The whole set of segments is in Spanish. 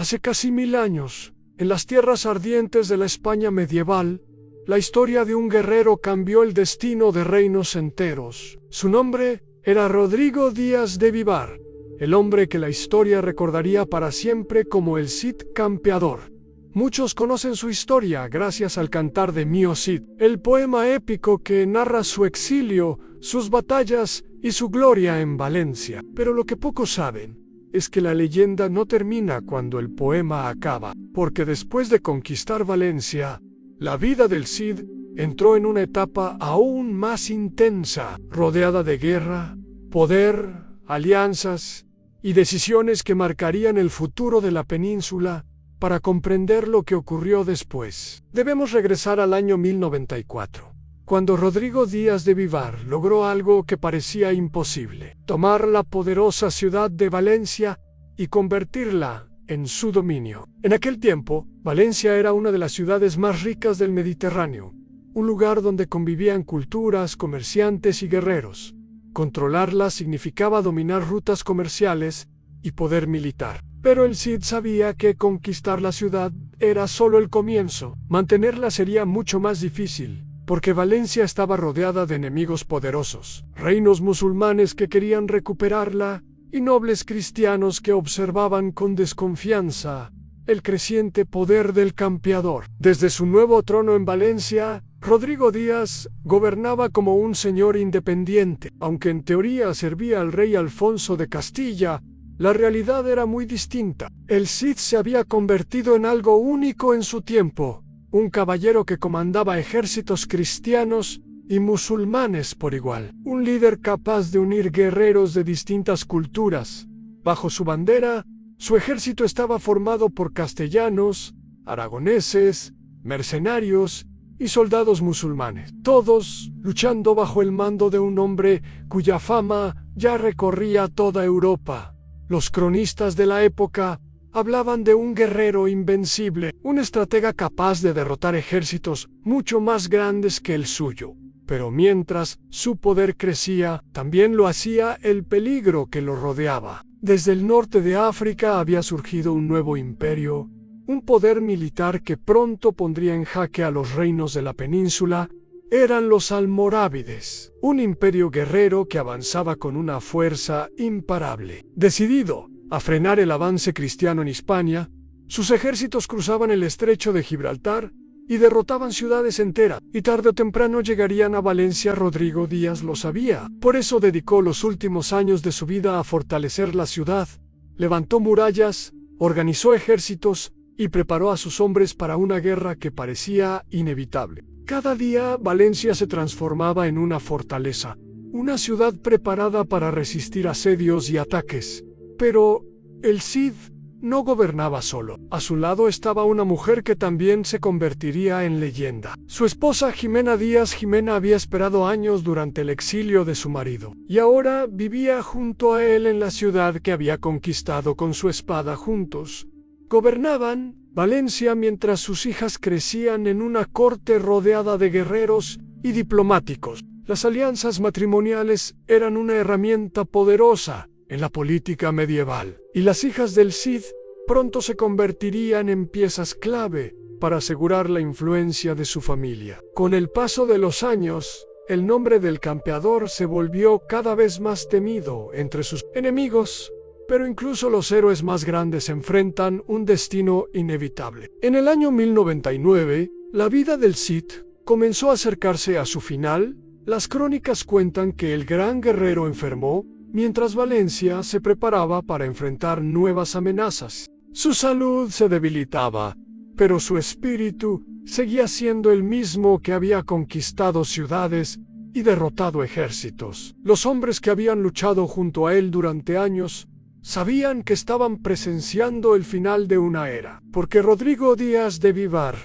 Hace casi 1000 años, en las tierras ardientes de la España medieval, la historia de un guerrero cambió el destino de reinos enteros. Su nombre era Rodrigo Díaz de Vivar, el hombre que la historia recordaría para siempre como el Cid Campeador. Muchos conocen su historia gracias al Cantar de Mio Cid, el poema épico que narra su exilio, sus batallas y su gloria en Valencia. Pero lo que pocos saben es que la leyenda no termina cuando el poema acaba, porque después de conquistar Valencia, la vida del Cid entró en una etapa aún más intensa, rodeada de guerra, poder, alianzas y decisiones que marcarían el futuro de la península. Para comprender lo que ocurrió después, debemos regresar al año 1094, cuando Rodrigo Díaz de Vivar logró algo que parecía imposible: tomar la poderosa ciudad de Valencia y convertirla en su dominio. En aquel tiempo, Valencia era una de las ciudades más ricas del Mediterráneo, un lugar donde convivían culturas, comerciantes y guerreros. Controlarla significaba dominar rutas comerciales y poder militar. Pero el Cid sabía que conquistar la ciudad era solo el comienzo. Mantenerla sería mucho más difícil, porque Valencia estaba rodeada de enemigos poderosos, reinos musulmanes que querían recuperarla y nobles cristianos que observaban con desconfianza el creciente poder del campeador. Desde su nuevo trono en Valencia, Rodrigo Díaz gobernaba como un señor independiente. Aunque en teoría servía al rey Alfonso de Castilla, la realidad era muy distinta. El Cid se había convertido en algo único en su tiempo, un caballero que comandaba ejércitos cristianos y musulmanes por igual, un líder capaz de unir guerreros de distintas culturas. Bajo su bandera, su ejército estaba formado por castellanos, aragoneses, mercenarios y soldados musulmanes, todos luchando bajo el mando de un hombre cuya fama ya recorría toda Europa. Los cronistas de la época hablaban de un guerrero invencible, un estratega capaz de derrotar ejércitos mucho más grandes que el suyo. Pero mientras su poder crecía, también lo hacía el peligro que lo rodeaba. Desde el norte de África había surgido un nuevo imperio, un poder militar que pronto pondría en jaque a los reinos de la península. Eran los almorávides, un imperio guerrero que avanzaba con una fuerza imparable. Decidido a frenar el avance cristiano en Hispania, sus ejércitos cruzaban el estrecho de Gibraltar y derrotaban ciudades enteras, y tarde o temprano llegarían a Valencia. Rodrigo Díaz lo sabía. Por eso dedicó los últimos años de su vida a fortalecer la ciudad, levantó murallas, organizó ejércitos y preparó a sus hombres para una guerra que parecía inevitable. Cada día Valencia se transformaba en una fortaleza, una ciudad preparada para resistir asedios y ataques. Pero el Cid no gobernaba solo. A su lado estaba una mujer que también se convertiría en leyenda. Su esposa Jimena Díaz. Jimena había esperado años durante el exilio de su marido, y ahora vivía junto a él en la ciudad que había conquistado con su espada. Juntos gobernaban Valencia mientras sus hijas crecían en una corte rodeada de guerreros y diplomáticos. Las alianzas matrimoniales eran una herramienta poderosa en la política medieval, y las hijas del Cid pronto se convertirían en piezas clave para asegurar la influencia de su familia. Con el paso de los años, el nombre del campeador se volvió cada vez más temido entre sus enemigos. Pero incluso los héroes más grandes enfrentan un destino inevitable. En el año 1099, la vida del Cid comenzó a acercarse a su final. Las crónicas cuentan que el gran guerrero enfermó mientras Valencia se preparaba para enfrentar nuevas amenazas. Su salud se debilitaba, pero su espíritu seguía siendo el mismo que había conquistado ciudades y derrotado ejércitos. Los hombres que habían luchado junto a él durante años sabían que estaban presenciando el final de una era, porque Rodrigo Díaz de Vivar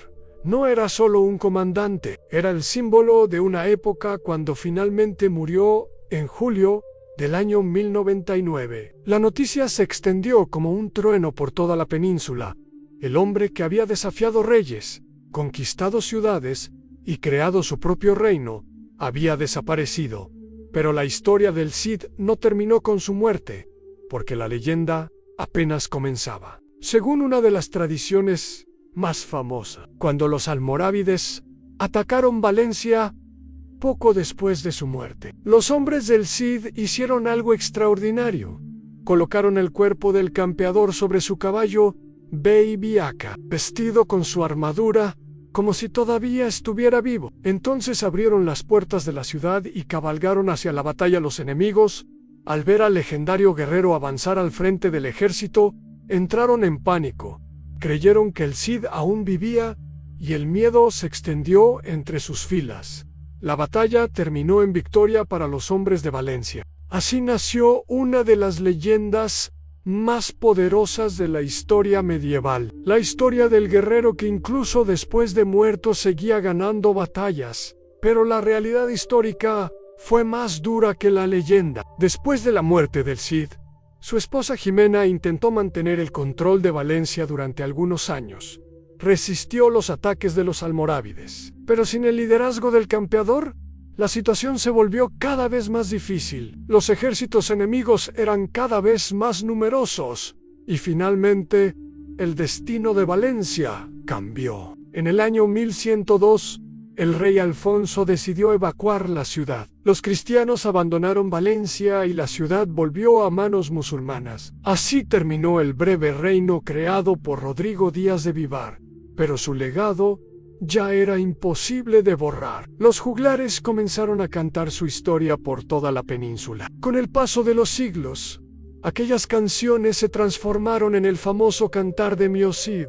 no era solo un comandante, era el símbolo de una época cuando finalmente murió en julio del año 1099. La noticia se extendió como un trueno por toda la península. El hombre que había desafiado reyes, conquistado ciudades y creado su propio reino, había desaparecido. Pero la historia del Cid no terminó con su muerte, porque la leyenda apenas comenzaba. según una de las tradiciones más famosas, cuando los almorávides atacaron Valencia poco después de su muerte. Los hombres del Cid hicieron algo extraordinario. Colocaron el cuerpo del campeador sobre su caballo Beibiaca, vestido con su armadura, como si todavía estuviera vivo. Entonces abrieron las puertas de la ciudad y cabalgaron hacia la batalla. Los enemigos, al ver al legendario guerrero avanzar al frente del ejército, entraron en pánico. Creyeron que el Cid aún vivía y el miedo se extendió entre sus filas. La batalla terminó en victoria para los hombres de Valencia. Así nació una de las leyendas más poderosas de la historia medieval, la historia del guerrero que incluso después de muerto seguía ganando batallas. Pero la realidad histórica fue más dura que la leyenda. Después de la muerte del Cid, su esposa Jimena intentó mantener el control de Valencia durante algunos años. Resistió los ataques de los almorávides, pero sin el liderazgo del campeador, la situación se volvió cada vez más difícil. Los ejércitos enemigos eran cada vez más numerosos y finalmente el destino de Valencia cambió. En el año 1102, el rey Alfonso decidió evacuar la ciudad. Los cristianos abandonaron Valencia y la ciudad volvió a manos musulmanas. Así terminó el breve reino creado por Rodrigo Díaz de Vivar, pero su legado ya era imposible de borrar. Los juglares comenzaron a cantar su historia por toda la península. Con el paso de los siglos, aquellas canciones se transformaron en el famoso cantar de Mio Cid,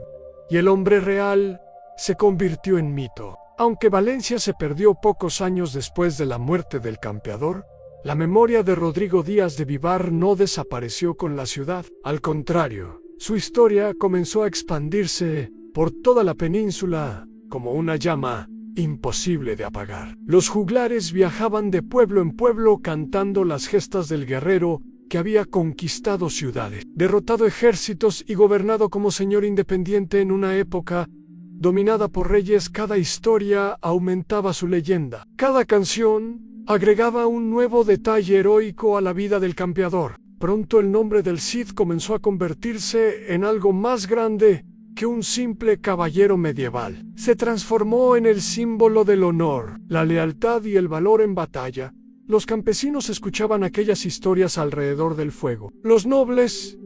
y el hombre real se convirtió en mito. Aunque Valencia se perdió pocos años después de la muerte del campeador, la memoria de Rodrigo Díaz de Vivar no desapareció con la ciudad. Al contrario, su historia comenzó a expandirse por toda la península como una llama imposible de apagar. Los juglares viajaban de pueblo en pueblo cantando las gestas del guerrero que había conquistado ciudades, derrotado ejércitos y gobernado como señor independiente en una época dominada por reyes. Cada historia aumentaba su leyenda. Cada canción agregaba un nuevo detalle heroico a la vida del campeador. Pronto el nombre del Cid comenzó a convertirse en algo más grande que un simple caballero medieval. Se transformó en el símbolo del honor, la lealtad y el valor en batalla. Los campesinos escuchaban aquellas historias alrededor del fuego. Los nobles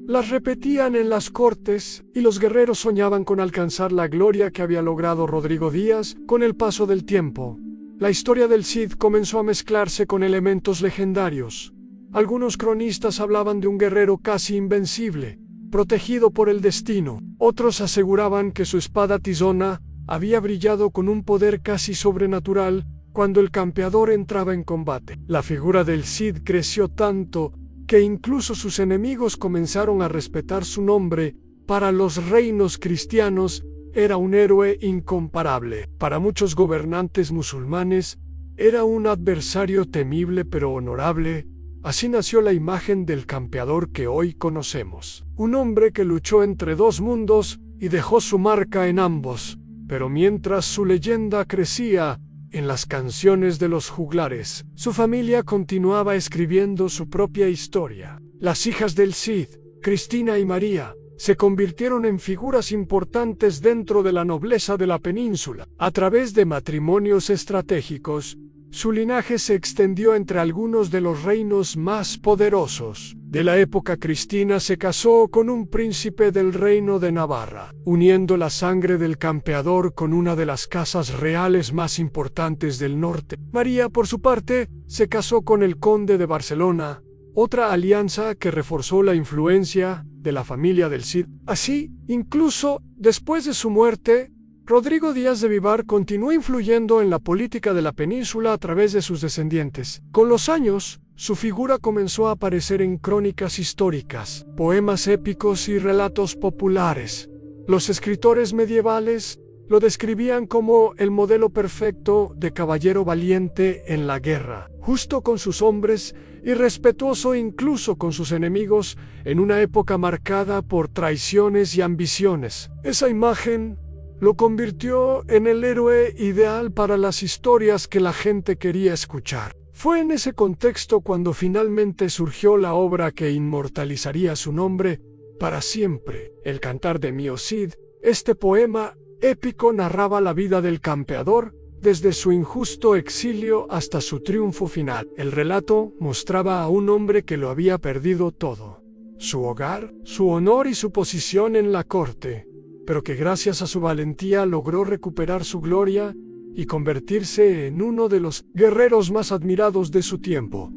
las repetían en las cortes y los guerreros soñaban con alcanzar la gloria que había logrado Rodrigo Díaz. Con el paso del tiempo, la historia del Cid comenzó a mezclarse con elementos legendarios. Algunos cronistas hablaban de un guerrero casi invencible, protegido por el destino. Otros aseguraban que su espada tizona había brillado con un poder casi sobrenatural cuando el campeador entraba en combate. La figura del Cid creció tanto que incluso sus enemigos comenzaron a respetar su nombre. Para los reinos cristianos era un héroe incomparable. Para muchos gobernantes musulmanes era un adversario temible pero honorable. Así nació la imagen del campeador que hoy conocemos. Un hombre que luchó entre dos mundos y dejó su marca en ambos. Pero mientras su leyenda crecía en las canciones de los juglares, su familia continuaba escribiendo su propia historia. Las hijas del Cid, Cristina y María, se convirtieron en figuras importantes dentro de la nobleza de la península. A través de matrimonios estratégicos, su linaje se extendió entre algunos de los reinos más poderosos de la época. Cristina se casó con un príncipe del reino de Navarra, uniendo la sangre del campeador con una de las casas reales más importantes del norte. María, por su parte, se casó con el conde de Barcelona, otra alianza que reforzó la influencia de la familia del Cid. Así, incluso después de su muerte, Rodrigo Díaz de Vivar continuó influyendo en la política de la península a través de sus descendientes. Con los años, su figura comenzó a aparecer en crónicas históricas, poemas épicos y relatos populares. Los escritores medievales lo describían como el modelo perfecto de caballero valiente en la guerra, justo con sus hombres y respetuoso incluso con sus enemigos en una época marcada por traiciones y ambiciones. Esa imagen lo convirtió en el héroe ideal para las historias que la gente quería escuchar. Fue en ese contexto cuando finalmente surgió la obra que inmortalizaría su nombre, para siempre. El Cantar de Mio Cid, este poema épico narraba la vida del campeador, desde su injusto exilio hasta su triunfo final. El relato mostraba a un hombre que lo había perdido todo: su hogar, su honor y su posición en la corte, pero que gracias a su valentía logró recuperar su gloria y convertirse en uno de los guerreros más admirados de su tiempo.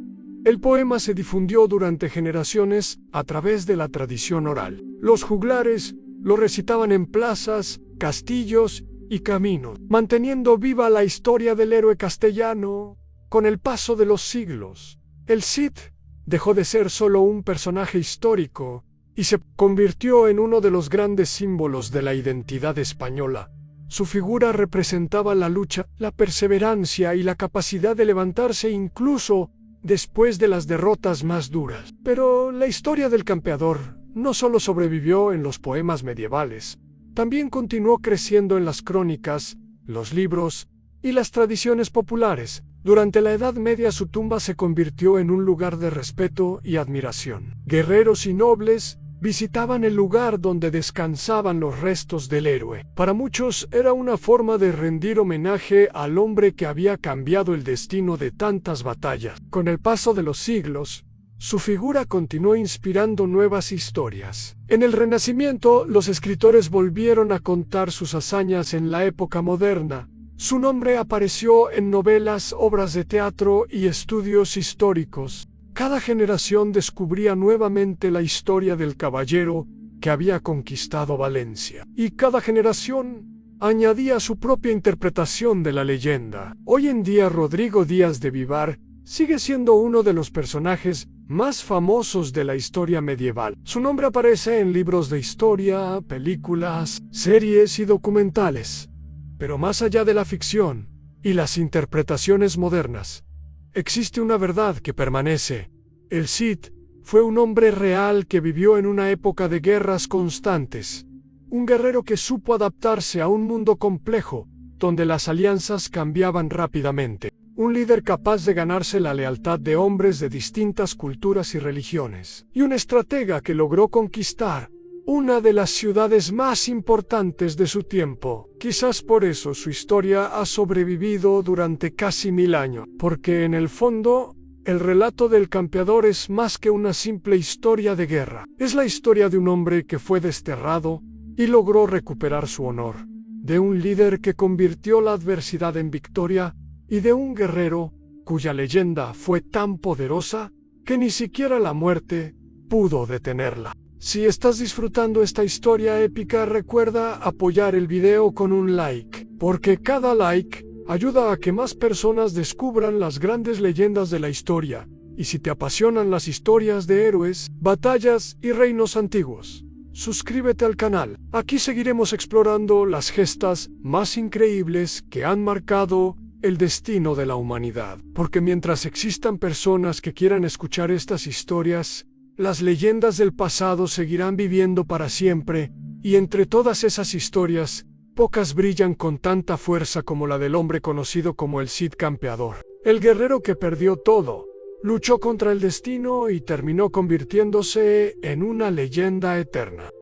El poema se difundió durante generaciones a través de la tradición oral. Los juglares lo recitaban en plazas, castillos y caminos, manteniendo viva la historia del héroe castellano. Con el paso de los siglos, el Cid dejó de ser solo un personaje histórico y se convirtió en uno de los grandes símbolos de la identidad española. Su figura representaba la lucha, la perseverancia y la capacidad de levantarse incluso después de las derrotas más duras. Pero la historia del campeador no solo sobrevivió en los poemas medievales, también continuó creciendo en las crónicas, los libros y las tradiciones populares. Durante la Edad Media su tumba se convirtió en un lugar de respeto y admiración. Guerreros y nobles visitaban el lugar donde descansaban los restos del héroe. Para muchos era una forma de rendir homenaje al hombre que había cambiado el destino de tantas batallas. Con el paso de los siglos, su figura continuó inspirando nuevas historias. En el Renacimiento, los escritores volvieron a contar sus hazañas en la época moderna. Su nombre apareció en novelas, obras de teatro y estudios históricos. Cada generación descubría nuevamente la historia del caballero que había conquistado Valencia, y cada generación añadía su propia interpretación de la leyenda. Hoy en día, Rodrigo Díaz de Vivar sigue siendo uno de los personajes más famosos de la historia medieval. Su nombre aparece en libros de historia, películas, series y documentales. Pero más allá de la ficción y las interpretaciones modernas, existe una verdad que permanece. El Cid fue un hombre real que vivió en una época de guerras constantes. Un guerrero que supo adaptarse a un mundo complejo, donde las alianzas cambiaban rápidamente. Un líder capaz de ganarse la lealtad de hombres de distintas culturas y religiones. Y un estratega que logró conquistar una de las ciudades más importantes de su tiempo. Quizás por eso su historia ha sobrevivido durante casi 1000 años. Porque en el fondo, el relato del campeador es más que una simple historia de guerra. Es la historia de un hombre que fue desterrado y logró recuperar su honor. De un líder que convirtió la adversidad en victoria, y de un guerrero cuya leyenda fue tan poderosa que ni siquiera la muerte pudo detenerla. Si estás disfrutando esta historia épica, recuerda apoyar el video con un like, porque cada like ayuda a que más personas descubran las grandes leyendas de la historia. Y si te apasionan las historias de héroes, batallas y reinos antiguos, suscríbete al canal. Aquí seguiremos explorando las gestas más increíbles que han marcado el destino de la humanidad. Porque mientras existan personas que quieran escuchar estas historias, las leyendas del pasado seguirán viviendo para siempre, y entre todas esas historias, pocas brillan con tanta fuerza como la del hombre conocido como el Cid Campeador. El guerrero que perdió todo, luchó contra el destino y terminó convirtiéndose en una leyenda eterna.